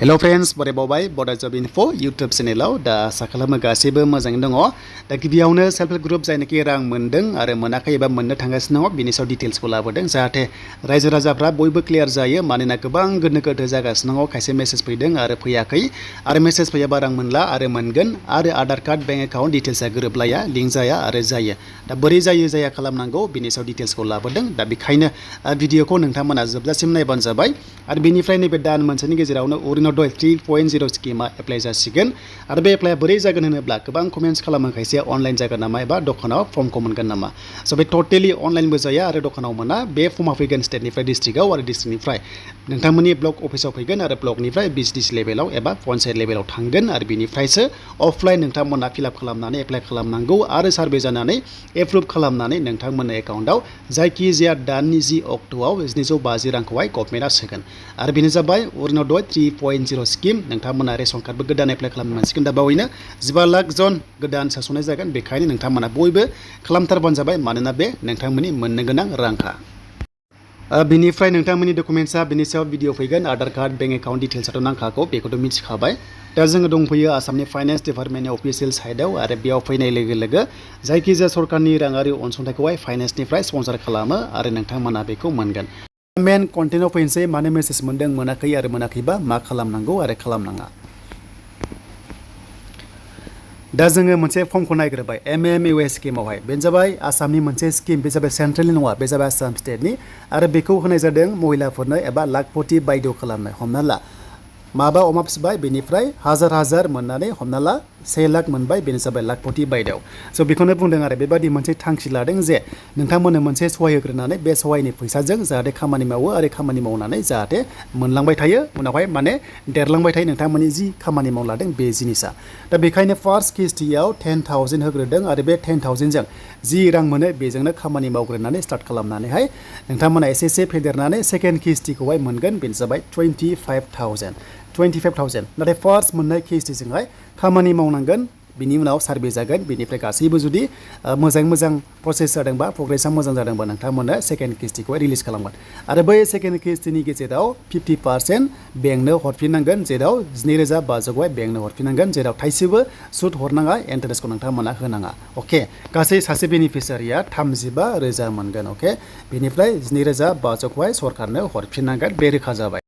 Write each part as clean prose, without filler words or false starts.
Hello friends, bore bawabai Bodo Job Info YouTube channel da sakalama gasibo मोजाङै दङ दा गिबियावनो सेल्फ हेल्प ग्रुप जायनाखि रां मोनदों आरो मोनाखै एबा मोननो थांगासिनो दङ बिनि सायाव डिटेल्सखौ लाबोदों जाहाथे रायजो राजाफ्रा बयबो क्लियार जायो मानोना गोबां गोनो गोथो जागासिनो दङ खायसे मेसेज फैदों आरो फैयाखै आरो मेसेज फैयाबा रां मोनला आरो मोनगोन आरो आधार कार्ड बेंक एकाउन्ट डिटेल्सआ गोरोबलाया लिंक जाया आरो जायो दा बोरै जायो जाया खालामनांगौ बिनि सायाव डिटेल्सखौ लाबोदों दा बेखायनो भिडिअखौ नोंथांमोना जोबजासिम नायबानो जाबाय आरो बेनिफ्राय नैबे दान मोनसेनि गेजेरावनो अरुणोदय 3.0 स्किमा एप्लाइ जासिगोन आरो बे एप्लाइआ बोरै जागोन होनोब्ला गोबां कमेन्ट्स खालामो खायसे अनलाइन जागोन नामा एबा दखानाव फर्मखौ मोनगोन नामा स' बे टटेलि अनलाइनबो जाया आरो दखानाव मोना बे फर्मआ फैगोन स्टेटनिफ्राय डिस्ट्रिक्टआव आरो डिस्ट्रिक्टनिफ्राय नोंथांमोननि ब्लक अफिसाव फैगोन आरो ब्लकनिफ्राय बिजनेस लेभेलाव एबा पन्चायत लेभेलाव थांगोन आरो बिनिफ्रायसो अफलाइन नोंथांमोना फिलआप खालामनानै एप्लाइ खालामनांगौ आरो सार्भे जानानै एप्रुभ खालामनानै नोंथांमोननि एकाउन्टआव जायखिजाया दाननि 10 अक्ट'आव 750 रांखौहाय गभर्नमेन्टआ सोगोन आरो बेनो जाबाय अरुणोदय 3.0 स्किम नोंथांमोना रेशन कार्डबो गोदान एप्लाइ खालामनो मोनसिगोन दा बावैनो 15 लाख जन गोदान सोसननाय जागोन बेखायनो नोंथांमोना बयबो खालामथारबानो जाबाय मानोना बे नोंथांमोननि मोननो गोनां रांखा बिनिफ्राय नोंथांमोननि डकुमेन्ट्सआ बिनि सायाव भिडिअ फैगोन आधार कार्ड बेंक एकाउन्ट डिटेल्सआथ' नांखागौ बेखौथ' मिथिखाबाय दा जोङो दंफैयो आसामनि फाइनान्स डिपार्टमेन्टनि अफिसियेल साइटआव आरो बेयाव फैनाय लोगो लोगो जायखिजाया सरकारनि राङारि अनसुंथाइखौहाय फाइनान्सनिफ्राय स्पन्सर खालामो आरो नोंथांमोना बेखौ मोनगोन मेन कन्टेन्टआव फैनोसै मानो मेसेज मोनदों मोनाखै आरो मोनाखैबा मा खालामनांगौ आरो खालामनाङा दा जोङो मोनसे फर्मखौ नायग्रोबाय MMUA स्किमावहाय बेनो जाबाय आसामनि मोनसे स्किम बे जाबाय सेन्ट्रेलनि नङा बे जाबाय आसाम स्टेटनि आरो बेखौ होनाय जादों महिलाफोरनो एबा लाखपति बायद' खालामनाय हमना ला माबा अमा फिसिबाय बेनिफ्राय हाजार मोननानै हमना ला 1 लाख मोनबाय बेनो जाबाय लाखपति बायद'आव स' बेखौनो बुंदों आरो बेबादि मोनसे थांखि लादों जे नोंथांमोननो मोनसे सहाय होग्रोनानै बे सहायनि फैसाजों जाहाथे खामानि मावो आरो खामानि मावनानै जाहाथे मोनलांबाय थायो उनावहाय माने देरलांबाय थायो नोंथांमोननि जि खामानि मावलादों बे जिनिसा दा बेखायनो फार्स्ट किस्तियाव 10,000 होग्रोदों आरो बे 10,000 जों जि रां मोनो बेजोंनो खामानि मावग्रोनानै स्टार्ट खालामनानैहाय नोंथांमोना एसे फेदेरनानै सेकेन्ड किस्तिखौहाय मोनगोन बेनो जाबाय 25,000 नाथाय फार्स्ट मोननाय किस्तिजोंहाय खामानि मावनांगोन बिनि उनाव सार्भे जागोन बिनिफ्राय गासैबो जुदि मोजां प्रसेस जादोंबा प्रग्रेसा मोजां जादोंबा नोंथांमोननो सेकेन्ड किस्तिखौहाय रिलिज खालामगोन आरो बै सेकेन्ड किस्तिनि गेजेराव 50% बेंकनो हरफिननांगोन जेराव 2,500खौहाय बेंकनो हरफिननांगोन जेराव थाइसेबो सुद हरनाङा इन्टारेस्टखौ नोंथांमोना होनाङा अके गासै सासे बेनिफिसियारिया 35,000 मोनगोन अके बेनिफ्राय 2,500खौहाय सरकारनो हरफिननांगोन बे रोखा जाबाय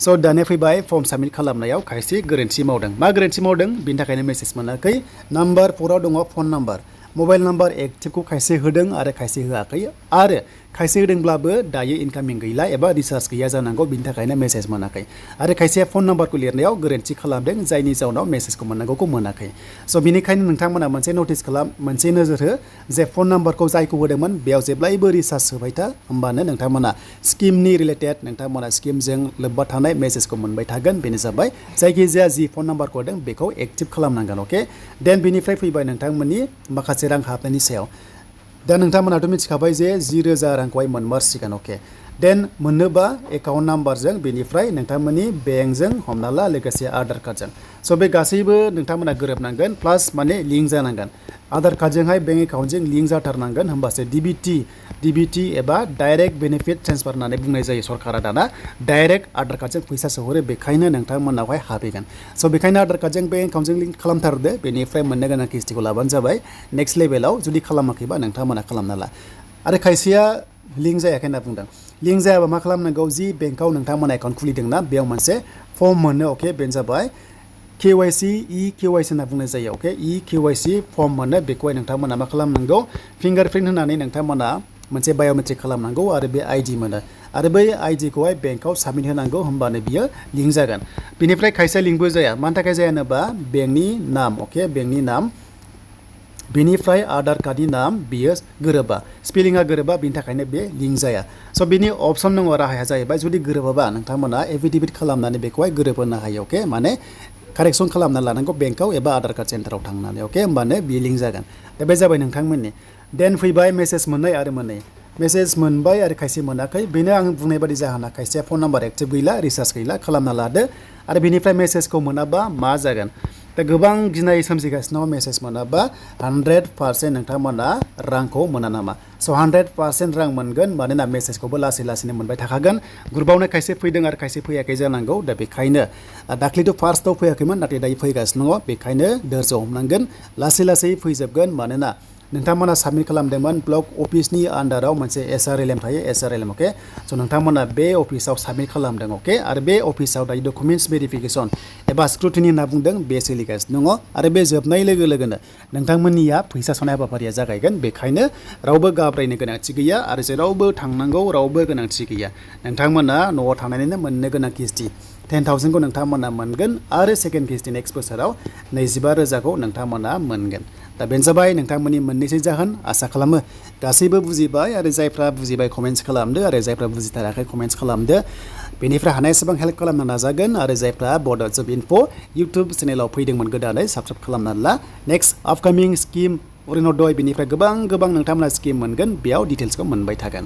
स' दानिया फैबाय फर्म साबमिट खालामनायाव खायसे गोरोन्थि मावदों मा गोरोन्थि मावदों बिनि थाखायनो मेसेज मोनाखै नाम्बार 4आव दङ फन नाम्बार मबाइल नाम्बार एक्टिभखौ खायसे होदों आरो खायसे होआखै आरो खायसे होदोंब्लाबो दायो इनकामिं गैला एबा रिसार्ज गैया जानांगौ बिनि थाखायनो मेसेज मोनाखै आरो खायसे फन नाम्बारखौ लिरनायाव गोरोन्थि खालामदों जायनि जाउनाव मेसेजखौ मोननांगौखौ मोनाखै स' बेनिखायनो नोंथांमोना मोनसे नटिस खालाम मोनसे नोजोर हो जे फन नाम्बारखौ जायखौ होदोंमोन बेयाव जेब्लायबो रिसार्ज होबाय था होमबानो नोंथांमोना स्किमनि रिलेटेड नोंथांमोना स्किमजों लोब्बा थानाय मेसेजखौ मोनबाय थागोन बेनो जाबाय जायखिजाया जि फन नाम्बारखौ होदों बेखौ एक्टिभ खालामनांगोन अके देन बेनिफ्राय फैबाय नोंथांमोननि माखासे रां हाबनायनि सायाव दा नोंथांमोनाथ' मिथिखाबाय जे 10,000 रांखौहाय मोनमारसिगोन अके देन मोननोबा एकाउन्ट नाम्बारजों बेनिफ्राय नोंथांमोननि बेंकजों हमना ला लोगोसे आधार कार्डजों स' बे गासैबो नोंथांमोना गोरोबनांगोन प्लास माने लिंक जानांगोन आधार कार्डजोंहाय बेंक एकाउन्टजों लिंक जाथारनांगोन होमबासो DBT एबा डाइरेक्ट बेनिफिट ट्रेन्सफार होननानै बुंनाय जायो सरकारा दाना डाइरेक्ट आधार कार्डजों फैसा सोहरो बेखायनो नोंथांमोनावहाय हाबैगोन स' बेखायनो आधार कार्डजों बेंक एकाउन्टजों लिंक खालामथारदो बेनिफ्राय मोननो गोनां किस्तिखौ लाबानो जाबाय नेक्स्ट लेभेलाव जुदि खालामाखैबा नोंथांमोना खालामना ला आरो खायसेया लिंक जायाखै होनना बुंदों लिंक जायाबा मा खालामनांगौ जि बेंकआव नोंथांमोना एकाउन्ट खुलिदोंना बेयाव मोनसे फर्म मोनो अके बेनो जाबाय KYC EKYC होनना बुंनाय जायो अके EKYC फर्म मोनो बेखौहाय नोंथांमोना मा खालामनांगौ फिंगारप्रिन्ट होनानै नोंथांमोना मोनसे बाय'मेट्रिक खालामनांगौ आरो बे ID मोनो आरो बै IDखौहाय बेंकआव साबमिट होनांगौ होमबानो बियो लिंक जागोन बेनिफ्राय खायसे लिंकबो जाया मानि थाखाय जाया होनोबा बेंकनि नाम अके बेंकनि नाम बेनिफ्राय आधार कार्डनि नाम बियो गोरोबा स्पेलिंआ गोरोबा बिनि थाखायनो बे लिंक जाया स' बिनि अपसन दङ राहाया जाहैबाय जुदि गोरोबाबा नोंथांमोना एफिडेभिट खालामनानै बेखौहाय गोरोबहोनो हायो अके माने कारेक्सन खालामना लानांगौ बेंकआव एबा आधार कार्ड सेन्टाराव थांनानै अके होमबानो बे लिंक जागोन दा बे जाबाय नोंथांमोननि देन फैबाय मेसेज मोननाय आरो मोनै मेसेज मोनबाय आरो खायसे मोनाखै बेनो आं बुंनाय बादि जाहोना खायसेया फन नाम्बार एक्टिभ गैला रिसार्ज गैला खालामना लादो आरो बेनिफ्राय मेसेजखौ मोनाबा मा जागोन दा गोबां गिनाय सोमजिगासिनो मेसेज मोनाबा 100% नोंथांमोना रांखौ मोना नामा स' 100% रां मोनगोन मानोना मेसेजखौबो लासै लासैनो मोनबाय थाखागोन ग्रुपावनो खायसे फैदों आरो खायसे फैयाखै जानांगौ दा बेखायनो दाख्लैथ' फार्स्टआव फैयाखैमोन नाथाय दायो फैगासिनो दङ बेखायनो धोर्ज हमनांगोन लासै लासै फैजोबगोन मानोना नोंथांमोना साबमिट खालामदोंमोन ब्लक अफिसनि आन्डाराव मोनसे SRLM थायो SRLM अके स' नोंथांमोना बे अफिसाव साबमिट खालामदों अके आरो बे अफिसाव दायो डकुमेन्टस भेरिफिकेसन एबा स्क्रुटिनि होनना बुंदों बे सोलिगासिनो दङ आरो बे जोबनाय लोगो लोगोनो नोंथांमोननिया फैसा सोनाय हाबाफारिया जागायगोन बेखायनो रावबो गाब्रायनो गोनांथि गैया आरो जेरावबो थांनांगौ रावबो गोनांथि गैया नोंथांमोना न'आव थानानैनो मोननो गोनां किस्ति 10,000 खौ नोंथांमोना मोनगोन आरो सेकेन्ड किस्ति नेक्स्ट बोसोराव 25,000 खौ नोंथांमोना मोनगोन दा बेनो जाबाय नोंथांमोननि मोननैसो जाहोन आसा खालामो गासैबो बुजिबाय आरो जायफ्रा बुजिबाय कमेन्ट्स खालामदो आरो जायफ्रा बुजिथाराखै कमेन्ट्स खालामदो बेनिफ्राय हानायसेबां हेल्प खालामनो नाजागोन आरो जायफ्रा बड' जब इनफो इउटुब चेनेलाव फैदोंमोन गोदानै साबस्क्राइब खालामनानै ला नेक्स्ट आपकामिं स्किम अरुनदय बेनिफ्राय गोबां नोंथांमोना स्किम मोनगोन बेयाव डिटेल्सखौ मोनबाय थागोन